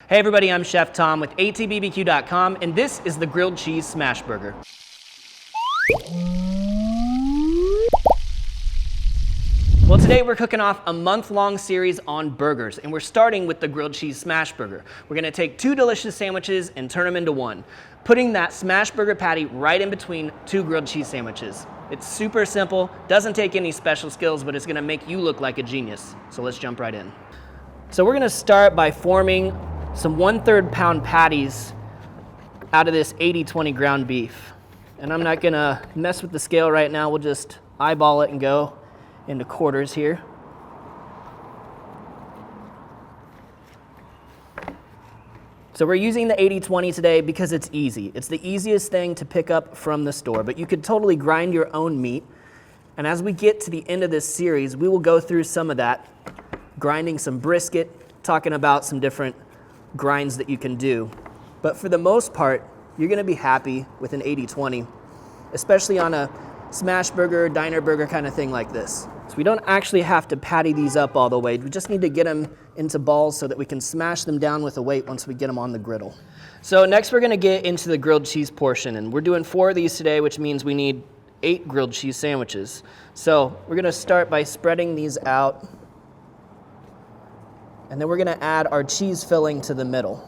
Hey everybody, I'm Chef Tom with allthingsbbq.com, and this is the grilled cheese smash burger. Well, today we're cooking off a month-long series on burgers, and we're starting with the grilled cheese smash burger. We're gonna take 2 delicious sandwiches and turn them into one, putting that smash burger patty right in between 2 grilled cheese sandwiches. It's super simple, doesn't take any special skills, but it's gonna make you look like a genius. So let's jump right in. So we're gonna start by forming some 1/3 pound patties out of this 80/20 ground beef. And I'm not gonna mess with the scale right now, we'll just eyeball it and go into quarters here. So we're using the 80/20 today because it's easy. It's the easiest thing to pick up from the store, but you could totally grind your own meat. And as we get to the end of this series, we will go through some of that, grinding some brisket, talking about some different grinds that you can do. But for the most part, you're gonna be happy with an 80/20, especially on a smash burger, diner burger kind of thing like this. So we don't actually have to patty these up all the way. We just need to get them into balls so that we can smash them down with a weight once we get them on the griddle. So next we're gonna get into the grilled cheese portion, and we're doing 4 of these today, which means we need 8 grilled cheese sandwiches. So we're gonna start by spreading these out, and then we're gonna add our cheese filling to the middle.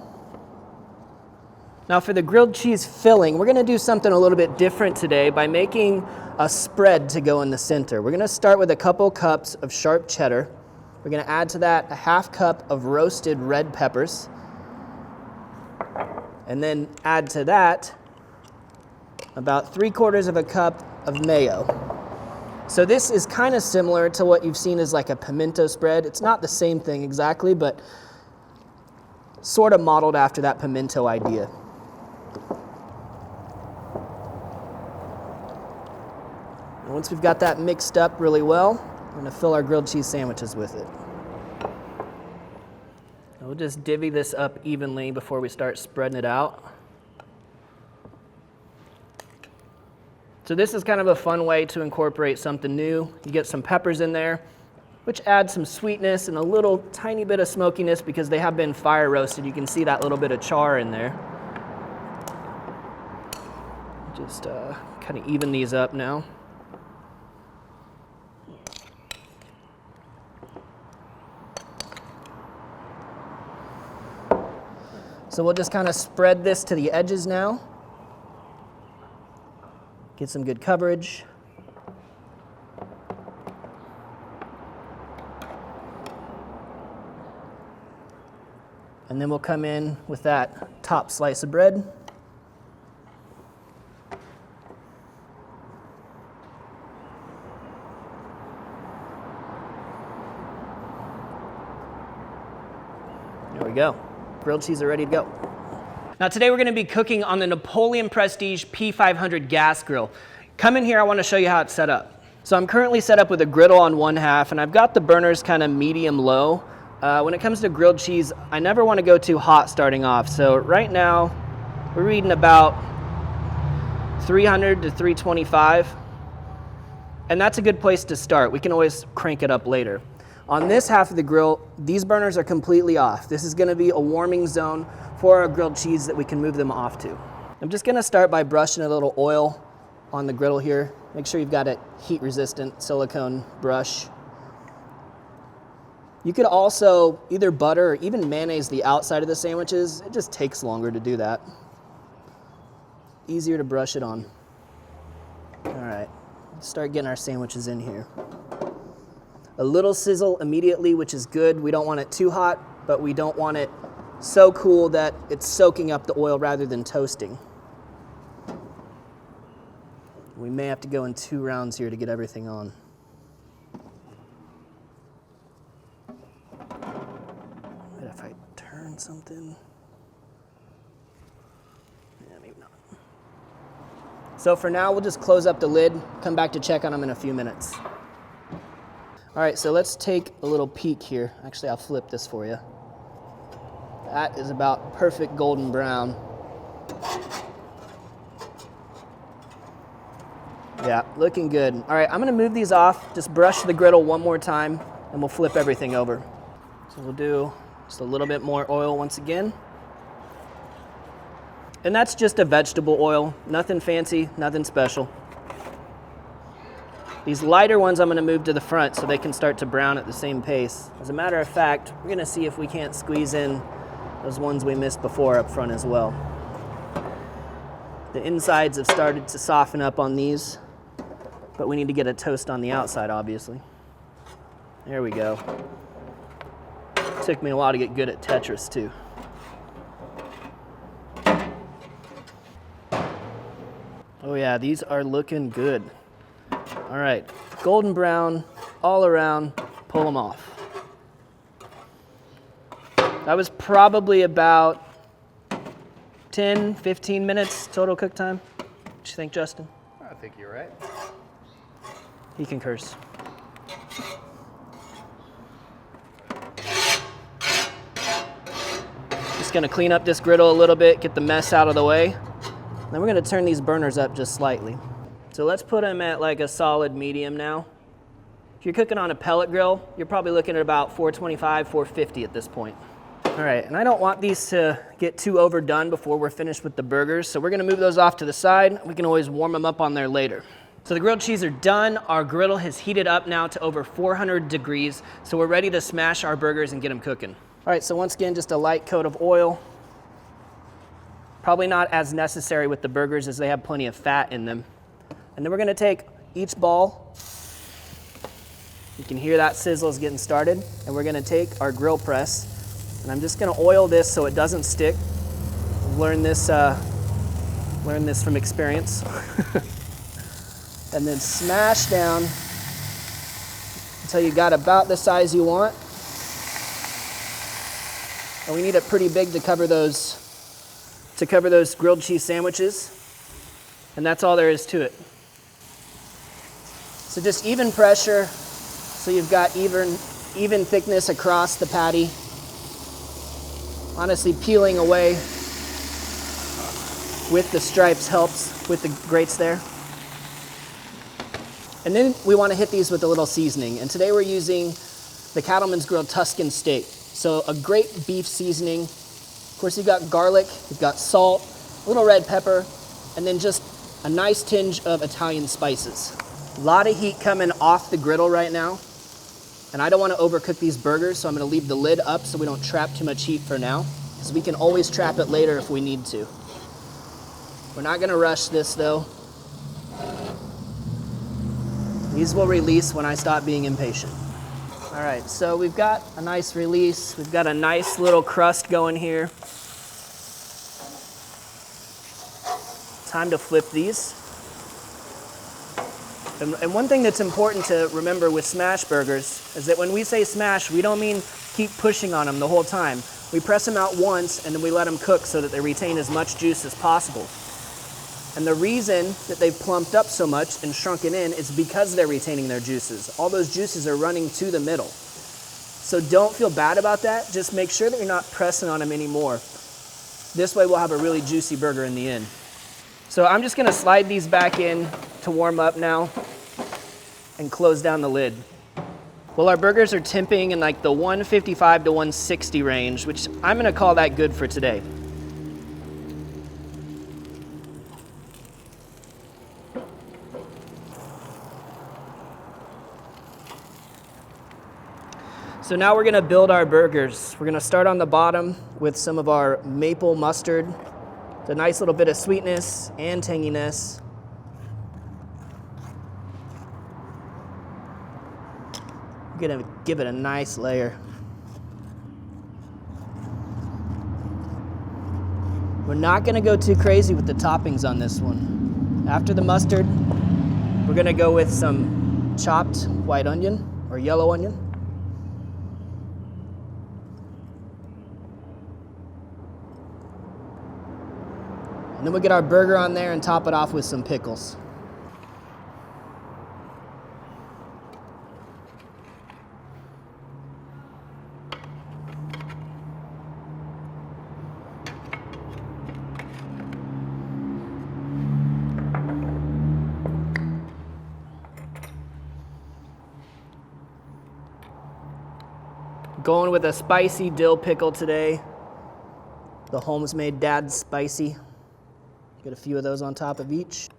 Now for the grilled cheese filling, we're gonna do something a little bit different today by making a spread to go in the center. We're gonna start with a couple cups of sharp cheddar. We're gonna add to that a 1/2 cup of roasted red peppers. And then add to that about 3/4 of a cup of mayo. So this is kind of similar to what you've seen as like a pimento spread. It's not the same thing exactly, but sort of modeled after that pimento idea. And once we've got that mixed up really well, we're gonna fill our grilled cheese sandwiches with it. And we'll just divvy this up evenly before we start spreading it out. So this is kind of a fun way to incorporate something new. You get some peppers in there, which adds some sweetness and a little tiny bit of smokiness because they have been fire roasted. You can see that little bit of char in there. Just kind of even these up now. So we'll just kind of spread this to the edges now. Get some good coverage. And then we'll come in with that top slice of bread. There we go. Grilled cheese are ready to go. Now today we're gonna be cooking on the Napoleon Prestige P500 gas grill. Come in here, I wanna show you how it's set up. So I'm currently set up with a griddle on 1/2, and I've got the burners kind of medium-low. When it comes to grilled cheese, I never wanna go too hot starting off. So right now, we're reading about 300 to 325, and that's a good place to start. We can always crank it up later. On this half of the grill, these burners are completely off. This is gonna be a warming zone for our grilled cheese that we can move them off to. I'm just gonna start by brushing a little oil on the griddle here. Make sure you've got a heat-resistant silicone brush. You could also either butter or even mayonnaise the outside of the sandwiches. It just takes longer to do that. Easier to brush it on. All right, let's start getting our sandwiches in here. A little sizzle immediately, which is good. We don't want it too hot, but we don't want it so cool that it's soaking up the oil rather than toasting. We may have to go in 2 rounds here to get everything on. What if I turn something? Yeah, maybe not. So for now, we'll just close up the lid, come back to check on them in a few minutes. All right, so let's take a little peek here. Actually, I'll flip this for you. That is about perfect golden brown. Yeah, looking good. All right, I'm gonna move these off, just brush the griddle one more time, and we'll flip everything over. So we'll do just a little bit more oil once again. And that's just a vegetable oil, nothing fancy, nothing special. These lighter ones I'm going to move to the front so they can start to brown at the same pace. As a matter of fact, we're going to see if we can't squeeze in those ones we missed before up front as well. The insides have started to soften up on these, but we need to get a toast on the outside, obviously. There we go. Took me a while to get good at Tetris, too. Oh yeah, these are looking good. All right, golden brown all around, pull them off. That was probably about 10, 15 minutes total cook time. What do you think, Justin? I think you're right. He concurs. Just gonna clean up this griddle a little bit, get the mess out of the way. Then we're gonna turn these burners up just slightly. So let's put them at like a solid medium now. If you're cooking on a pellet grill, you're probably looking at about 425, 450 at this point. All right, and I don't want these to get too overdone before we're finished with the burgers, so we're gonna move those off to the side. We can always warm them up on there later. So the grilled cheese are done. Our griddle has heated up now to over 400 degrees, so we're ready to smash our burgers and get them cooking. All right, so once again, just a light coat of oil. Probably not as necessary with the burgers as they have plenty of fat in them. And then we're gonna take each ball. You can hear that sizzle is getting started. And we're gonna take our grill press, and I'm just gonna oil this so it doesn't stick. I've learned this from experience. And then smash down until you got about the size you want. And we need it pretty big to cover those grilled cheese sandwiches. And that's all there is to it. So just even pressure so you've got even thickness across the patty. Honestly, peeling away with the stripes helps with the grates there. And then we want to hit these with a little seasoning. And today we're using the Cattleman's Grill Tuscan steak. So a great beef seasoning. Of course, you've got garlic, you've got salt, a little red pepper, and then just a nice tinge of Italian spices. A lot of heat coming off the griddle right now. And I don't want to overcook these burgers, so I'm going to leave the lid up so we don't trap too much heat for now, because we can always trap it later if we need to. We're not going to rush this though. These will release when I stop being impatient. All right, so we've got a nice release. We've got a nice little crust going here. Time to flip these. And one thing that's important to remember with smash burgers is that when we say smash, we don't mean keep pushing on them the whole time. We press them out once and then we let them cook so that they retain as much juice as possible. And the reason that they've plumped up so much and shrunken in is because they're retaining their juices. All those juices are running to the middle. So don't feel bad about that. Just make sure that you're not pressing on them anymore. This way we'll have a really juicy burger in the end. So I'm just gonna slide these back in to warm up now and close down the lid. Well, our burgers are temping in like the 155 to 160 range, which I'm gonna call that good for today. So now we're gonna build our burgers. We're gonna start on the bottom with some of our maple mustard. It's a nice little bit of sweetness and tanginess. I'm gonna give it a nice layer. We're not gonna go too crazy with the toppings on this one. After the mustard, we're gonna go with some chopped white onion or yellow onion. And then we'll get our burger on there and top it off with some pickles. Going with a spicy dill pickle today. The Holmes made Dad's spicy. Get a few of those on top of each.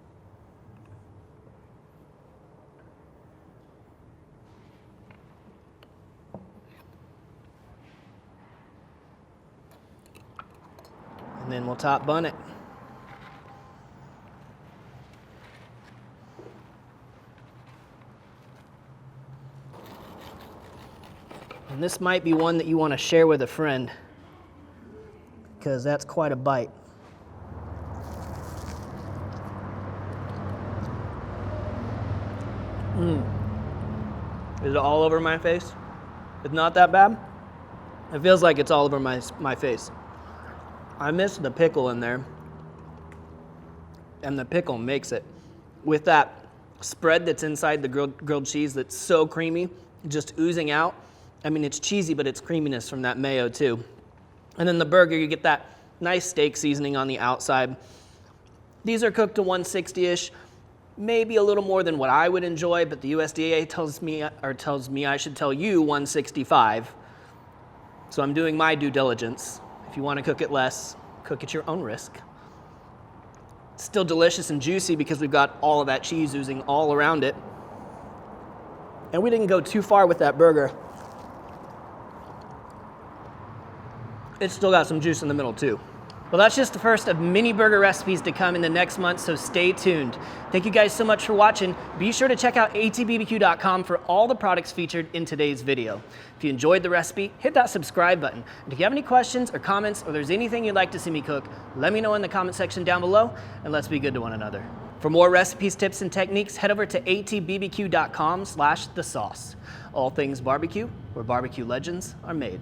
And then we'll top bun it. And this might be one that you want to share with a friend, because that's quite a bite. Is it all over my face? It's not that bad. It feels like it's all over my face. I missed the pickle in there, and the pickle makes it. With that spread that's inside the grilled cheese that's so creamy, just oozing out. I mean, it's cheesy, but it's creaminess from that mayo too. And then the burger, you get that nice steak seasoning on the outside. These are cooked to 160-ish, maybe a little more than what I would enjoy, but the USDA tells me I should tell you 165. So I'm doing my due diligence. If you want to cook it less, cook at your own risk. It's still delicious and juicy because we've got all of that cheese oozing all around it. And we didn't go too far with that burger. It's still got some juice in the middle too. Well, that's just the first of many burger recipes to come in the next month, so stay tuned. Thank you guys so much for watching. Be sure to check out allthingsbbq.com for all the products featured in today's video. If you enjoyed the recipe, hit that subscribe button. And if you have any questions or comments, or there's anything you'd like to see me cook, let me know in the comment section down below, and let's be good to one another. For more recipes, tips, and techniques, head over to allthingsbbq.com/thesauce. All Things Barbecue, where barbecue legends are made.